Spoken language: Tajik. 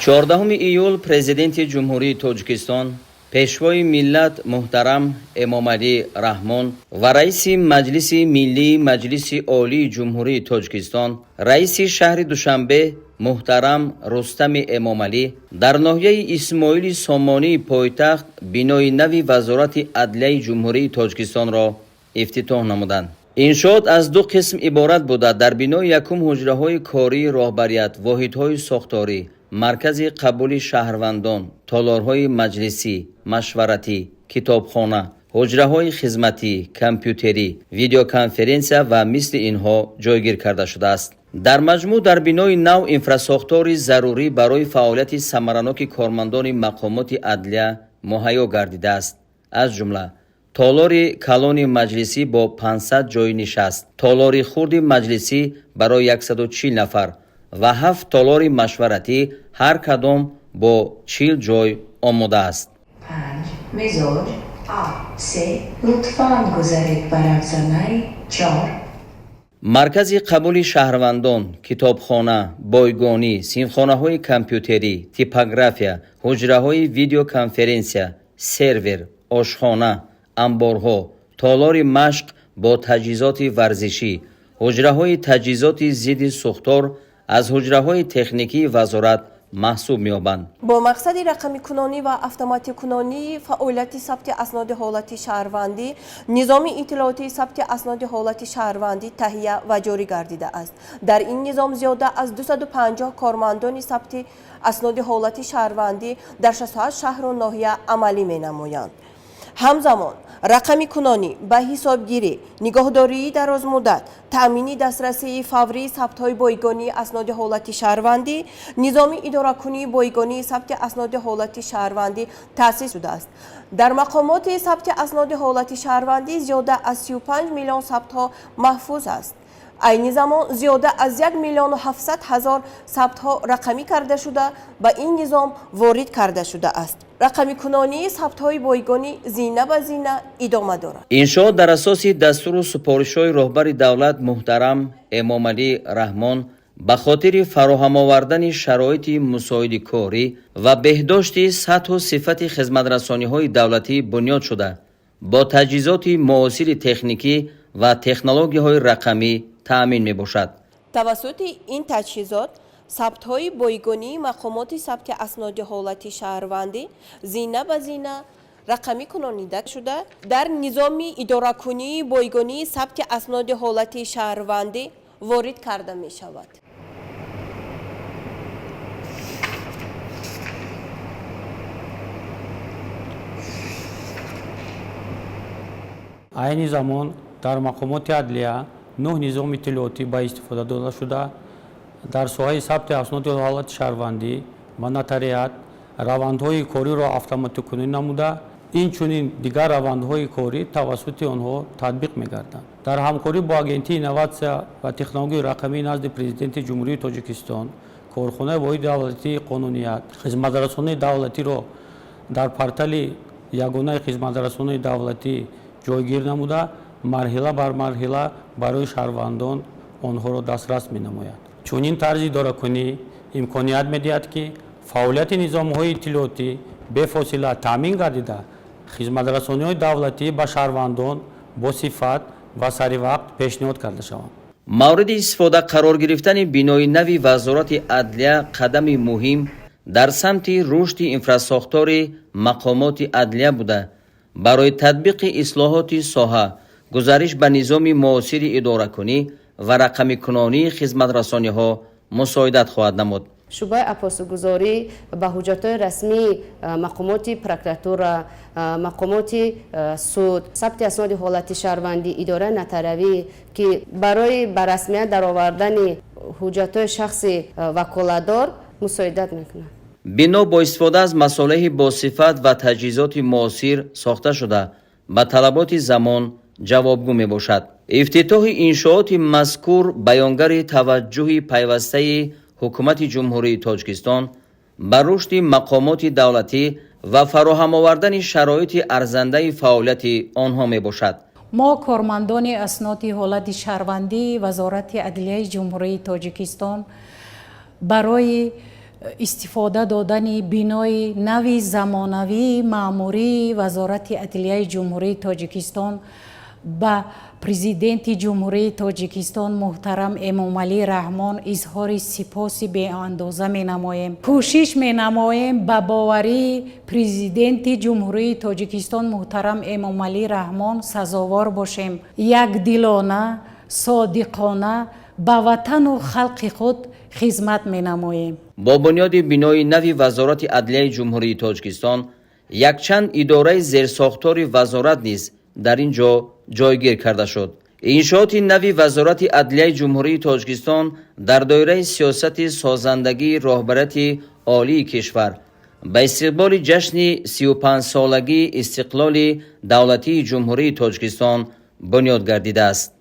14 июл президенти ҷумҳурии Тоҷикистон, пешвои миллат муҳтарам Эмомалӣ Раҳмон ва раиси Маҷлиси Миллии Маҷлиси Олии Ҷумҳурии Тоҷикистон, раиси шаҳри Душанбе муҳтарам Рустами Эмомалӣ дар ноҳияи Исмоили Сомонии пойтахт бинои нави Вазорати Адлияи Ҷумҳурии Тоҷикистонро ифтитоҳ намуданд. иншоот аз ду қисм иборат буда дар бинои якум ҳуҷраҳои кории роҳбарият, воҳидҳои сохторӣ, маркази қабули шаҳрвандон, толорҳои маҷлисӣ, машваратӣ, китобхона, ҳуҷраҳои хизматӣ, компютерӣ, видеоконференсия ва мисли инҳо ҷойгир карда шудааст. дар маҷмӯъ дар бинои нав инфраструктури зарурӣ барои фаъолияти самараноки кормандони мақомоти адлия муҳайё гардидааст. аз ҷумла толори калони маҷлисӣ бо 500 ҷойи нишаст, толори хурди маҷлисӣ барои 140 нафар ва 7 толори машваратӣ, ҳар кадом бо 40 ҷой омода аст. 5 мизоҷ А3 лутфан гузаред бар афзанаи 4 маркази қабули шаҳрвандон, китобхона, бойгонӣ, синфхонаҳои компютерӣ, типография, ҳуҷраҳои видеоконференсия, сервер, ошхона, амборҳо, толори машқ бо таҷҳизоти варзишӣ, ҳуҷраҳои таҷҳизоти зидди сӯхтор аз ҳуҷраҳои техникии вазорат маҳсуб меёбанд. бо мақсади рақамикунонӣ ва автоматикунонии фаъолияти сабти асноди ҳолати шаҳрвандӣ, низоми иттилоотии сабти асноди ҳолати шаҳрвандӣ таҳия ва ҷорӣ гардида аст. дар ин низом зиёда аз 250 кормандони сабти асноди ҳолати шаҳрвандӣ дар 68 шаҳру ноҳия амалӣ менамоянд. ҳамзамон рақамикунонӣ ба ҳисобгирӣ, нигоҳдории дарозмуддат, таъмини дастрасии фаврии сабтҳои бойгонии асноди ҳолати шаҳрвандӣ, низоми идоракунии бойгонии сабти асноди ҳолати шаҳрвандӣ таъсис шудааст. дар мақомоти сабти асноди ҳолати шаҳрвандӣ зиёда аз 35 миллион сабтҳо маҳфуз аст. айни замон зиёда аз 1 миллиону 700 ҳазор сабтҳо рақамӣ карда шуда ба ин низом ворид карда шудааст. рақамикунонии сабтҳои бойгонӣ зина ба зина идома дорад. иншоот дар асоси дастуру супоришҳои роҳбари давлат муҳтарам Эмомалӣ Раҳмон ба хотири фароҳам овардани шароити мусоиди корӣ ва беҳдошти сатҳу сифати хизматрасониҳои давлатӣ бунёд шуда, бо таҷҳизоти муосири техникӣ ва технологияҳои рақамӣ таъмин мебошад. тавассути ин таҷҳизот сабтҳои бойгонии мақомоти сабти асноди ҳолати шаҳрвандӣ зина ба зина рақамӣ кунонида шуда дар низоми идоракунии бойгонии сабти асноди ҳолати шаҳрвандӣ ворид карда мешавад. айни замон дар мақомоти адлия 9 низоми иттилоотӣ ба истифода дода шуда дар соҳаи сабти асноди ҳолати шаҳрвандӣ ва нотариат равандҳои кориро автоматикунӣ намуда, инчунин дигар равандҳои корӣ тавассути онҳо татбиқ мегарданд. дар ҳамкорӣ бо агентии инноватсия ва технологияи рақамӣ назди президенти ҷумҳурии Тоҷикистон, корхонаи воҳиди давлатии қонуният хизматрасонаи давлатиро дар портали ягонаи хизматрасонаи давлатӣ ҷойгир намуда, марҳила бар марҳила барои шаҳрвандон онҳоро дастрас менамояд. чунин тарзи идоракунӣ имконият медиҳад ки фаъолияти низомҳои иттилоотӣ бефосила таъмин гардида хизматрасониҳои давлатӣ ба шаҳрвандон бо сифат ва саривақт пешниҳод карда шаванд. мавриди истифода қарор гирифтани бинои нави Вазорати Адлия қадами муҳим дар самти рушди инфрасохтори мақомоти адлия буда, барои татбиқи ислоҳоти соҳа, гузариш ба низоми муосири идоракунӣ ва рақамикунонии хизматрасониҳо мусоидат хоҳад намуд. шӯъбаи апосугузорӣ ба ҳуҷҷатҳои расмии мақомоти прокуратура, мақомоти суд, сабти асноди ҳолати шаҳрвандӣ, идораи нотариявӣ ки барои ба расмият даровардани ҳуҷҷатҳои шахси ваколатдор мусоидат мекунад. бино бо истифода аз масолеҳи босифат ва таҷҳизоти муосир сохта шуда ба талаботи замон ҷавобгӯ мебошад. ифтитоҳи иншооти мазкур баёнгари таваҷҷӯҳи пайвастаи ҳукумати ҷумҳурии Тоҷикистон ба рушди мақомоти давлатӣ ва фароҳам овардани шароити арзандаи фаъолияти онҳо мебошад. мо кормандони асноди ҳолати шаҳрвандии Вазорати Адлияи Ҷумҳурии Тоҷикистон барои истифода додани бинои нави замонавии маъмурии вазорати адлияи ҷумҳурии тоҷикистон ба президенти ҷумҳурии тоҷикистон муҳтарам эмомалӣ раҳмон изҳори сипоси беандоза менамоем. кӯшиш менамоем ба боварии президенти ҷумҳурии тоҷикистон муҳтарам эмомалӣ раҳмон сазовор бошем. якдилона содиқона ба ватану халқи худ хизмат менамоем. бо бунёди бинои нави вазорати адлияи ҷумҳурии тоҷикистон якчанд идораи зерсохтори вазорат низ дар ин ҷо ҷойгир карда шуд. иншооти нави вазорати адлияи ҷумҳурии тоҷикистон дар доираи сиёсати созандагии роҳбарияти олии кишвар ба истиқболи ҷашни 35-солагии истиқлоли давлатии ҷумҳурии тоҷикистон бунёд гардидааст.